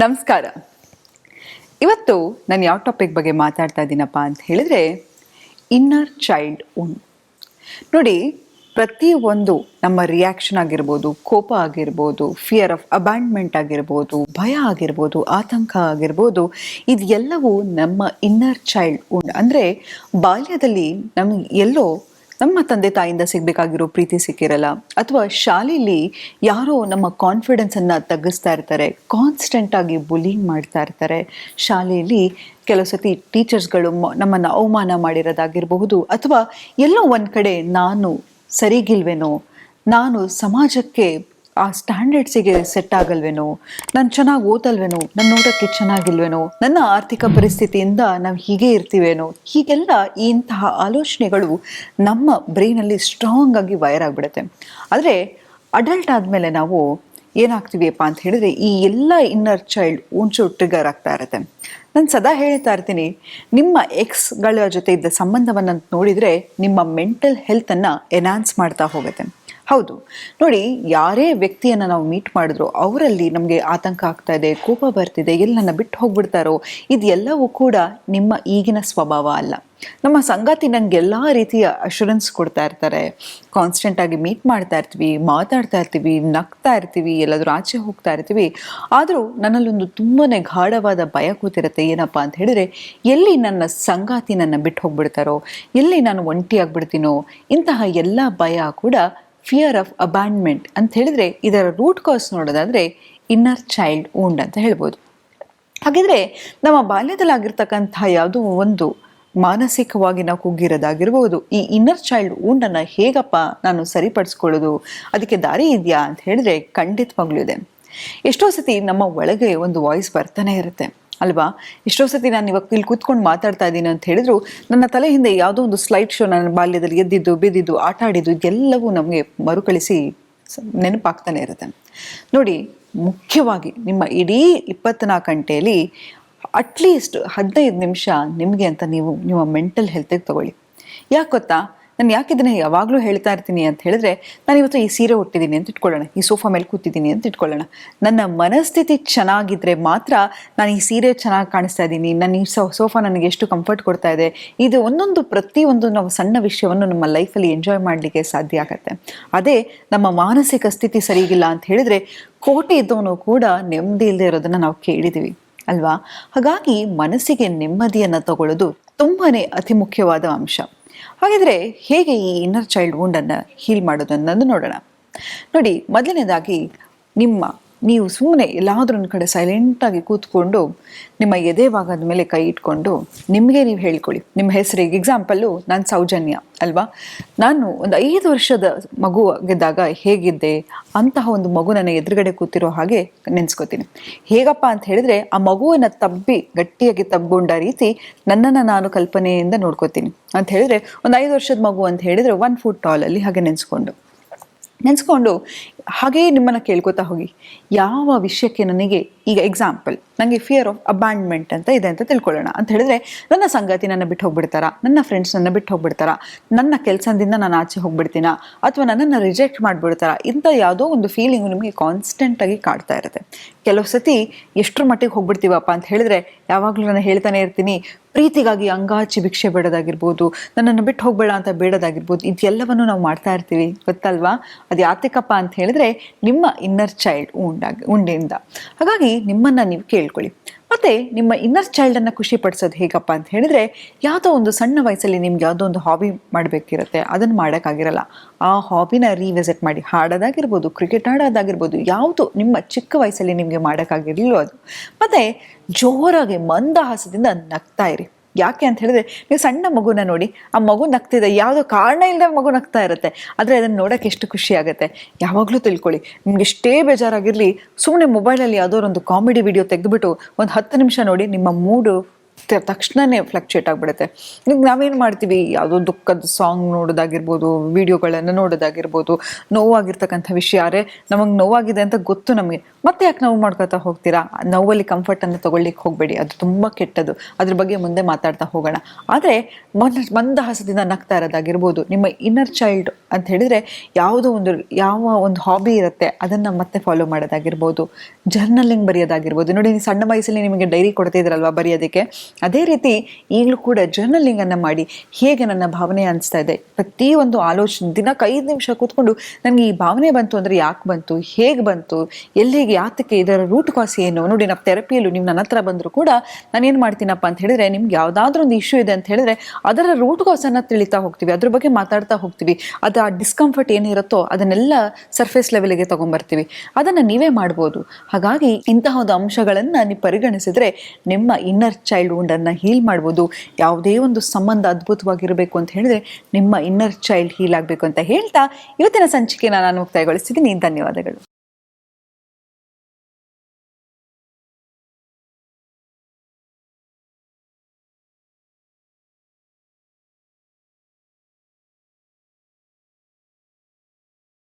ನಮಸ್ಕಾರ. ಇವತ್ತು ನಾನು ಯಾವ ಟಾಪಿಕ್ ಬಗ್ಗೆ ಮಾತಾಡ್ತಾ ಇದ್ದೀನಪ್ಪ ಅಂತ ಹೇಳಿದ್ರೆ ಇನ್ನರ್ ಚೈಲ್ಡ್ ವುಂಡ್. ನೋಡಿ, ಪ್ರತಿಯೊಂದು ನಮ್ಮ ರಿಯಾಕ್ಷನ್ ಆಗಿರ್ಬೋದು, ಕೋಪ ಆಗಿರ್ಬೋದು, ಫಿಯರ್ ಆಫ್ ಅಬ್ಯಾಂಡ್ಮೆಂಟ್ ಆಗಿರ್ಬೋದು, ಭಯ ಆಗಿರ್ಬೋದು, ಆತಂಕ ಆಗಿರ್ಬೋದು, ಇದೆಲ್ಲವೂ ನಮ್ಮ ಇನ್ನರ್ ಚೈಲ್ಡ್ ವುಂಡ್. ಅಂದರೆ ಬಾಲ್ಯದಲ್ಲಿ ನಮಗೆ ಎಲ್ಲೋ ನಮ್ಮ ತಂದೆ ತಾಯಿಯಿಂದ ಸಿಗಬೇಕಾಗಿರೋ ಪ್ರೀತಿ ಸಿಕ್ಕಿರಲ್ಲ, ಅಥವಾ ಶಾಲೆಯಲ್ಲಿ ಯಾರೋ ನಮ್ಮ ಕಾನ್ಫಿಡೆನ್ಸನ್ನು ತಗ್ಗಿಸ್ತಾ ಇರ್ತಾರೆ, ಕಾನ್ಸ್ಟೆಂಟಾಗಿ ಬುಲಿಂಗ್ ಮಾಡ್ತಾ ಇರ್ತಾರೆ. ಶಾಲೆಯಲ್ಲಿ ಕೆಲವು ಸತಿ ಟೀಚರ್ಸ್ಗಳು ನಮ್ಮನ್ನು ಅವಮಾನ ಮಾಡಿರೋದಾಗಿರಬಹುದು, ಅಥವಾ ಎಲ್ಲೋ ಒಂದು ಕಡೆ ನಾನು ಸರಿಗಿಲ್ವೇನೋ, ನಾನು ಸಮಾಜಕ್ಕೆ ಆ ಸ್ಟ್ಯಾಂಡರ್ಡ್ಸಿಗೆ ಸೆಟ್ ಆಗಲ್ವೇನೋ, ನಾನು ಚೆನ್ನಾಗಿ ಓದಲ್ವೇನೋ, ನನ್ನ ನೋಡೋಕ್ಕೆ ಚೆನ್ನಾಗಿಲ್ವೇನೋ, ನನ್ನ ಆರ್ಥಿಕ ಪರಿಸ್ಥಿತಿಯಿಂದ ನಾವು ಹೀಗೆ ಇರ್ತೀವೇನೋ, ಹೀಗೆಲ್ಲ ಇಂತಹ ಆಲೋಚನೆಗಳು ನಮ್ಮ ಬ್ರೈನಲ್ಲಿ ಸ್ಟ್ರಾಂಗ್ ಆಗಿ ವೈರ್ ಆಗಿಬಿಡುತ್ತೆ. ಆದರೆ ಅಡಲ್ಟ್ ಆದಮೇಲೆ ನಾವು ಏನಾಗ್ತೀವಿಯಪ್ಪ ಅಂತ ಹೇಳಿದ್ರೆ ಈ ಎಲ್ಲ ಇನ್ನರ್ ಚೈಲ್ಡ್ ಒಂಚೂರು ಟ್ರಿಗರ್ ಆಗ್ತಾ ಇರುತ್ತೆ. ನಾನು ಸದಾ ಹೇಳ್ತಾ ಇರ್ತೀನಿ, ನಿಮ್ಮ ಎಕ್ಸ್ಗಳ ಜೊತೆ ಇದ್ದ ಸಂಬಂಧವನ್ನು ನೋಡಿದರೆ ನಿಮ್ಮ ಮೆಂಟಲ್ ಹೆಲ್ತನ್ನು ಎನ್ಹಾನ್ಸ್ ಮಾಡ್ತಾ ಹೋಗುತ್ತೆ. ಹೌದು ನೋಡಿ, ಯಾರೇ ವ್ಯಕ್ತಿಯನ್ನು ನಾವು ಮೀಟ್ ಮಾಡಿದ್ರು ಅವರಲ್ಲಿ ನಮಗೆ ಆತಂಕ ಆಗ್ತಾ ಇದೆ, ಕೋಪ ಬರ್ತಿದೆ, ಎಲ್ಲನ್ನ ಬಿಟ್ಟು ಹೋಗ್ಬಿಡ್ತಾರೋ, ಇದೆಲ್ಲವೂ ಕೂಡ ನಿಮ್ಮ ಈಗಿನ ಸ್ವಭಾವ ಅಲ್ಲ. ನಮ್ಮ ಸಂಗಾತಿ ನನಗೆ ಎಲ್ಲ ರೀತಿಯ ಅಶ್ಯೂರೆನ್ಸ್ ಕೊಡ್ತಾ ಇರ್ತಾರೆ, ಕಾನ್ಸ್ಟೆಂಟಾಗಿ ಮೀಟ್ ಮಾಡ್ತಾ ಇರ್ತೀವಿ, ಮಾತಾಡ್ತಾ ಇರ್ತೀವಿ, ನಗ್ತಾ ಇರ್ತೀವಿ, ಎಲ್ಲಾದರೂ ಆಚೆ ಹೋಗ್ತಾ ಇರ್ತೀವಿ. ಆದರೂ ನನ್ನಲ್ಲೊಂದು ತುಂಬಾ ಗಾಢವಾದ ಭಯ ಕೂತಿರುತ್ತೆ. ಏನಪ್ಪ ಅಂತ ಹೇಳಿದ್ರೆ, ಎಲ್ಲಿ ನನ್ನ ಸಂಗಾತಿ ನನ್ನ ಬಿಟ್ಟು ಹೋಗ್ಬಿಡ್ತಾರೋ, ಎಲ್ಲಿ ನಾನು ಒಂಟಿಯಾಗ್ಬಿಡ್ತೀನೋ, ಇಂತಹ ಎಲ್ಲ ಭಯ ಕೂಡ ಫಿಯರ್ ಆಫ್ ಅಬ್ಯಾಂಡ್ಮೆಂಟ್ ಅಂತ ಹೇಳಿದ್ರೆ ಇದರ ರೂಟ್ ಕಾಸ್ ನೋಡೋದಾದರೆ ಇನ್ನರ್ ಚೈಲ್ಡ್ ವುಂಡ್ ಅಂತ ಹೇಳ್ಬೋದು. ಹಾಗಿದ್ರೆ ನಮ್ಮ ಬಾಲ್ಯದಲ್ಲಾಗಿರ್ತಕ್ಕಂಥ ಯಾವುದೋ ಒಂದು ಮಾನಸಿಕವಾಗಿ ನಾವು ಕುಗ್ಗಿರೋದಾಗಿರ್ಬೋದು, ಈ ಇನ್ನರ್ ಚೈಲ್ಡ್ ವುಂಡನ್ನು ಹೇಗಪ್ಪ ನಾನು ಸರಿಪಡಿಸ್ಕೊಳ್ಳೋದು, ಅದಕ್ಕೆ ದಾರಿ ಇದೆಯಾ ಅಂತ ಹೇಳಿದ್ರೆ ಖಂಡಿತವಾಗ್ಲೂ ಇದೆ. ಎಷ್ಟೋ ಸತಿ ನಮ್ಮ ಒಳಗೆ ಒಂದು ವಾಯ್ಸ್ ಬರ್ತಾನೆ ಇರುತ್ತೆ ಅಲ್ವಾ. ಎಷ್ಟೋ ಸತಿ ನಾನು ಇವಾಗ ಇಲ್ಲಿ ಕೂತ್ಕೊಂಡು ಮಾತಾಡ್ತಾ ಇದ್ದೀನಿ ಅಂತ ಹೇಳಿದ್ರು ನನ್ನ ತಲೆ ಹಿಂದೆ ಯಾವುದೋ ಒಂದು ಸ್ಲೈಡ್ ಶೋ ನನ್ನ ಬಾಲ್ಯದಲ್ಲಿ ಎದ್ದಿದ್ದು ಬಿದ್ದಿದ್ದು ಆಟ ಆಡಿದ್ದು ಇದೆಲ್ಲವೂ ನಮಗೆ ಮರುಕಳಿಸಿ ನೆನಪಾಗ್ತಾನೆ ಇರುತ್ತೆ. ನೋಡಿ, ಮುಖ್ಯವಾಗಿ ನಿಮ್ಮ ಇಡೀ 24 ಗಂಟೆಯಲ್ಲಿ ಅಟ್ಲೀಸ್ಟ್ 15 ನಿಮಿಷ ನಿಮಗೆ ಅಂತ ನೀವು ನಿಮ್ಮ ಮೆಂಟಲ್ ಹೆಲ್ತಿಗೆ ತಗೊಳ್ಳಿ. ಯಾಕೆ ಗೊತ್ತಾ, ನಾನು ಯಾಕೆ ಇದನ್ನು ಯಾವಾಗಲೂ ಹೇಳ್ತಾ ಇರ್ತೀನಿ ಅಂತ ಹೇಳಿದ್ರೆ, ನಾನು ಇವತ್ತು ಈ ಸೀರೆ ಉಟ್ಟಿದ್ದೀನಿ ಅಂತ ಇಟ್ಕೊಳ್ಳೋಣ, ಈ ಸೋಫಾ ಮೇಲೆ ಕೂತಿದ್ದೀನಿ ಅಂತ ಇಟ್ಕೊಳ್ಳೋಣ. ನನ್ನ ಮನಸ್ಥಿತಿ ಚೆನ್ನಾಗಿದ್ದರೆ ಮಾತ್ರ ನಾನು ಈ ಸೀರೆ ಚೆನ್ನಾಗಿ ಕಾಣಿಸ್ತಾ ಇದ್ದೀನಿ, ನಾನು ಈ ಸೋಫಾ ನನಗೆ ಎಷ್ಟು ಕಂಫರ್ಟ್ ಕೊಡ್ತಾ ಇದೆ, ಇದು ಪ್ರತಿಯೊಂದು ನಾವು ಸಣ್ಣ ವಿಷಯವನ್ನು ನಮ್ಮ ಲೈಫಲ್ಲಿ ಎಂಜಾಯ್ ಮಾಡಲಿಕ್ಕೆ ಸಾಧ್ಯ ಆಗುತ್ತೆ. ಅದೇ ನಮ್ಮ ಮಾನಸಿಕ ಸ್ಥಿತಿ ಸರಿಗಿಲ್ಲ ಅಂತ ಹೇಳಿದ್ರೆ ಕೋಟಿ ಇದ್ದವನು ಕೂಡ ನೆಮ್ಮದಿ ಇಲ್ಲದೆ ಇರೋದನ್ನು ನಾವು ಕೇಳಿದ್ದೀವಿ ಅಲ್ವಾ. ಹಾಗಾಗಿ ಮನಸ್ಸಿಗೆ ನೆಮ್ಮದಿಯನ್ನು ತಗೊಳ್ಳೋದು ತುಂಬಾ ಅತಿ ಮುಖ್ಯವಾದ ಅಂಶ. ಹಾಗಿದ್ರೆ ಹೇಗೆ ಈ ಇನ್ನರ್ ಚೈಲ್ಡ್ ವುಂಡನ್ನು ಹೀಲ್ ಮಾಡೋದು ಅನ್ನೋದು ನೋಡೋಣ. ನೋಡಿ, ಮೊದಲನೇದಾಗಿ ನೀವು ಸುಮ್ಮನೆ ಎಲ್ಲಾದ್ರೂ ಒಂದು ಕಡೆ ಸೈಲೆಂಟಾಗಿ ಕೂತ್ಕೊಂಡು ನಿಮ್ಮ ಎದೆ ಭಾಗದ ಮೇಲೆ ಕೈ ಇಟ್ಕೊಂಡು ನಿಮಗೆ ನೀವು ಹೇಳ್ಕೊಳ್ಳಿ. ನಿಮ್ಮ ಹೆಸರಿಗೆ ಎಕ್ಸಾಂಪಲ್ಲು, ನಾನು ಸೌಜನ್ಯ ಅಲ್ವಾ, ನಾನು ಒಂದು 5 ವರ್ಷದ ಮಗು ಆಗಿದ್ದಾಗ ಹೇಗಿದ್ದೆ ಅಂತಹ ಒಂದು ಮಗು ನನ್ನ ಎದುರುಗಡೆ ಕೂತಿರೋ ಹಾಗೆ ನೆನೆಸ್ಕೋತೀನಿ. ಹೇಗಪ್ಪ ಅಂತ ಹೇಳಿದ್ರೆ, ಆ ಮಗುವನ್ನು ಗಟ್ಟಿಯಾಗಿ ತಬ್ಕೊಂಡ ರೀತಿ ನನ್ನನ್ನು ನಾನು ಕಲ್ಪನೆಯಿಂದ ನೋಡ್ಕೋತೀನಿ. ಅಂತ ಹೇಳಿದ್ರೆ ಒಂದು 5 ವರ್ಷದ ಮಗು ಅಂತ ಹೇಳಿದ್ರೆ 1 ಫೂಟ್ ಟಾಲಲ್ಲಿ ಹಾಗೆ ನೆನೆಸ್ಕೊಂಡು ಹಾಗೇ ನಿಮ್ಮನ್ನು ಕೇಳ್ಕೊತಾ ಹೋಗಿ, ಯಾವ ವಿಷಯಕ್ಕೆ ನನಗೆ ಈಗ ಎಕ್ಸಾಂಪಲ್ ನನಗೆ ಫಿಯರ್ ಆಫ್ ಅಬ್ಯಾಂಡ್ಮೆಂಟ್ ಅಂತ ಇದೆ ಅಂತ ತಿಳ್ಕೊಳ್ಳೋಣ. ಅಂತ ಹೇಳಿದ್ರೆ ನನ್ನ ಸಂಗಾತಿ ನನ್ನ ಬಿಟ್ಟು ಹೋಗ್ಬಿಡ್ತಾರಾ, ನನ್ನ ಫ್ರೆಂಡ್ಸ್ ನನ್ನ ಬಿಟ್ಟು ಹೋಗ್ಬಿಡ್ತಾರಾ, ನನ್ನ ಕೆಲಸದಿಂದ ನಾನು ಆಚೆ ಹೋಗ್ಬಿಡ್ತೀನಾ, ಅಥವಾ ನನ್ನನ್ನು ರಿಜೆಕ್ಟ್ ಮಾಡಿಬಿಡ್ತಾರಾ, ಇಂಥ ಯಾವುದೋ ಒಂದು ಫೀಲಿಂಗು ನಿಮಗೆ ಕಾನ್ಸ್ಟೆಂಟಾಗಿ ಕಾಡ್ತಾ ಇರುತ್ತೆ. ಕೆಲವು ಸತಿ ಎಷ್ಟರ ಮಟ್ಟಿಗೆ ಹೋಗ್ಬಿಡ್ತೀವಪ್ಪ ಅಂತ ಹೇಳಿದ್ರೆ, ಯಾವಾಗಲೂ ನಾನು ಹೇಳ್ತಾನೆ ಇರ್ತೀನಿ, ಪ್ರೀತಿಗಾಗಿ ಅಂಗಾಚಿ ಭಿಕ್ಷೆ ಬೇಡೋದಾಗಿರ್ಬೋದು, ನನ್ನನ್ನು ಬಿಟ್ಟು ಹೋಗಬೇಡ ಅಂತ ಬೇಡೋದಾಗಿರ್ಬೋದು, ಇದೆಲ್ಲವನ್ನು ನಾವು ಮಾಡ್ತಾ ಇರ್ತೀವಿ ಗೊತ್ತಲ್ವಾ. ಅದು ಯಾತಕ್ಕಪ್ಪ ಅಂತ ಹೇಳಿದ್ರೆ ನಿಮ್ಮ ಇನ್ನರ್ ಚೈಲ್ಡ್ ಉಂಡಿಂದ. ಹಾಗಾಗಿ ನಿಮ್ಮನ್ನು ನೀವು ಕೇಳ್ಕೊಳ್ಳಿ. ಮತ್ತು ನಿಮ್ಮ ಇನ್ನರ್ ಚೈಲ್ಡನ್ನು ಖುಷಿ ಪಡಿಸೋದು ಹೇಗಪ್ಪ ಅಂತ ಹೇಳಿದ್ರೆ, ಯಾವುದೋ ಒಂದು ಸಣ್ಣ ವಯಸ್ಸಲ್ಲಿ ನಿಮ್ಗೆ ಯಾವುದೋ ಒಂದು ಹಾಬಿ ಮಾಡಬೇಕಿರುತ್ತೆ, ಅದನ್ನು ಮಾಡೋಕ್ಕಾಗಿರಲ್ಲ. ಆ ಹಾಬಿನ ರಿವಿಸಿಟ್ ಮಾಡಿ, ಹಾಡೋದಾಗಿರ್ಬೋದು, ಕ್ರಿಕೆಟ್ ಆಡೋದಾಗಿರ್ಬೋದು, ಯಾವುದು ನಿಮ್ಮ ಚಿಕ್ಕ ವಯಸ್ಸಲ್ಲಿ ನಿಮಗೆ ಮಾಡೋಕ್ಕಾಗಿರಲಿಲ್ಲೋ ಅದು. ಮತ್ತು ಜೋರಾಗಿ ಮಂದಹಾಸದಿಂದ ನಗ್ತಾ ಇರಿ. ಯಾಕೆ ಅಂತ ಹೇಳಿದ್ರೆ, ನೀವು ಸಣ್ಣ ಮಗುನ ನೋಡಿ, ಆ ಮಗು ನಗ್ತಿದೆ, ಯಾವುದೋ ಕಾರಣ ಇಲ್ಲದೆ ಮಗು ನಗ್ತಾ ಇರುತ್ತೆ, ಆದರೆ ಅದನ್ನು ನೋಡೋಕ್ಕೆ ಎಷ್ಟು ಖುಷಿ ಆಗುತ್ತೆ. ಯಾವಾಗಲೂ ತಿಳ್ಕೊಳ್ಳಿ, ನಿಮ್ಗೆ ಎಷ್ಟೇ ಬೇಜಾರಾಗಿರಲಿ, ಸುಮ್ಮನೆ ಮೊಬೈಲಲ್ಲಿ ಯಾವುದೋ ಒಂದು ಕಾಮಿಡಿ ವಿಡಿಯೋ ತೆಗೆದುಬಿಟ್ಟು ಒಂದು 10 ನಿಮಿಷ ನೋಡಿ, ನಿಮ್ಮ ಮೂಡು ತಕ್ಷಣನೇ ಫ್ಲಕ್ಚುಯೇಟ್ ಆಗಿಬಿಡುತ್ತೆ. ಈಗ ನಾವೇನು ಮಾಡ್ತೀವಿ, ಯಾವುದೋ ದುಃಖದ ಸಾಂಗ್ ನೋಡೋದಾಗಿರ್ಬೋದು, ವಿಡಿಯೋಗಳನ್ನು ನೋಡೋದಾಗಿರ್ಬೋದು, ನೋವಾಗಿರ್ತಕ್ಕಂಥ ವಿಷಯ ನಮಗೆ ನೋವಾಗಿದೆ ಅಂತ ಗೊತ್ತು ನಮಗೆ, ಮತ್ತೆ ಯಾಕೆ ನೋವು ಮಾಡ್ಕೊತಾ ಹೋಗ್ತೀರಾ? ನೋವಲ್ಲಿ ಕಂಫರ್ಟನ್ನು ತೊಗೊಳ್ಳಿಕ್ಕೆ ಹೋಗಬೇಡಿ, ಅದು ತುಂಬ ಕೆಟ್ಟದು. ಅದ್ರ ಬಗ್ಗೆ ಮುಂದೆ ಮಾತಾಡ್ತಾ ಹೋಗೋಣ. ಆದರೆ ಮಂದಹಾಸದಿಂದ ನಗ್ತಾ ಇರೋದಾಗಿರ್ಬೋದು, ನಿಮ್ಮ ಇನ್ನರ್ ಚೈಲ್ಡ್ ಅಂತ ಹೇಳಿದರೆ ಯಾವ ಒಂದು ಹಾಬಿ ಇರುತ್ತೆ ಅದನ್ನು ಮತ್ತೆ ಫಾಲೋ ಮಾಡೋದಾಗಿರ್ಬೋದು, ಜರ್ನಲಿಂಗ್ ಬರೆಯೋದಾಗಿರ್ಬೋದು. ನೋಡಿ, ನೀವು ಸಣ್ಣ ವಯಸ್ಸಲ್ಲಿ ನಿಮಗೆ ಡೈರಿ ಕೊಡ್ತಿದ್ರಲ್ವ ಬರೆಯೋದಕ್ಕೆ, ಅದೇ ರೀತಿ ಈಗಲೂ ಕೂಡ ಜರ್ನಲಿಂಗನ್ನು ಮಾಡಿ, ಹೇಗೆ ನನ್ನ ಭಾವನೆ ಅನಿಸ್ತಾ ಇದೆ, ಪ್ರತಿಯೊಂದು ಆಲೋಚನೆ ದಿನಕ್ಕೆ 5 ನಿಮಿಷ ಕೂತ್ಕೊಂಡು ನನಗೆ ಈ ಭಾವನೆ ಬಂತು ಅಂದರೆ ಯಾಕೆ ಬಂತು, ಹೇಗೆ ಬಂತು, ಎಲ್ಲಿಗೆ, ಯಾತಕ್ಕೆ, ಇದರ ರೂಟ್ ಕಾಸ್ ಏನು. ನೋಡಿ, ನಾವು ಥೆರಪಿಯಲ್ಲೂ ನೀವು ನನ್ನ ಹತ್ರ ಬಂದರೂ ಕೂಡ ನಾನೇನು ಮಾಡ್ತೀನಪ್ಪ ಅಂತ ಹೇಳಿದ್ರೆ, ನಿಮ್ಗೆ ಯಾವುದಾದ್ರೂ ಒಂದು ಇಶ್ಯೂ ಇದೆ ಅಂತ ಹೇಳಿದ್ರೆ ಅದರ ರೂಟ್ ಕಾಸನ್ನು ತಿಳಿತಾ ಹೋಗ್ತೀವಿ, ಅದ್ರ ಬಗ್ಗೆ ಮಾತಾಡ್ತಾ ಹೋಗ್ತೀವಿ. ಅದು ಆ ಡಿಸ್ಕಂಫರ್ಟ್ ಏನಿರುತ್ತೋ ಅದನ್ನೆಲ್ಲ ಸರ್ಫೇಸ್ ಲೆವೆಲ್ಗೆ ತೊಗೊಂಬರ್ತೀವಿ. ಅದನ್ನು ನೀವೇ ಮಾಡ್ಬೋದು. ಹಾಗಾಗಿ ಇಂತಹ ಒಂದು ಅಂಶಗಳನ್ನು ನೀವು ಪರಿಗಣಿಸಿದರೆ ನಿಮ್ಮ ಇನ್ನರ್ ಚೈಲ್ಡ್ ವುಂಡನ್ನು ಹೀಲ್ ಮಾಡ್ಬೋದು. ಯಾವುದೇ ಒಂದು ಸಂಬಂಧ ಅದ್ಭುತವಾಗಿರಬೇಕು ಅಂತ ಹೇಳಿದ್ರೆ ನಿಮ್ಮ ಇನ್ನರ್ ಚೈಲ್ಡ್ ಹೀಲ್ ಆಗಬೇಕು ಅಂತ ಹೇಳ್ತಾ ಇವತ್ತಿನ ಸಂಚಿಕೆನ ನಾನು ಮುಕ್ತಾಯಗೊಳಿಸ್ತಿದ್ದೀನಿ. ಧನ್ಯವಾದಗಳು.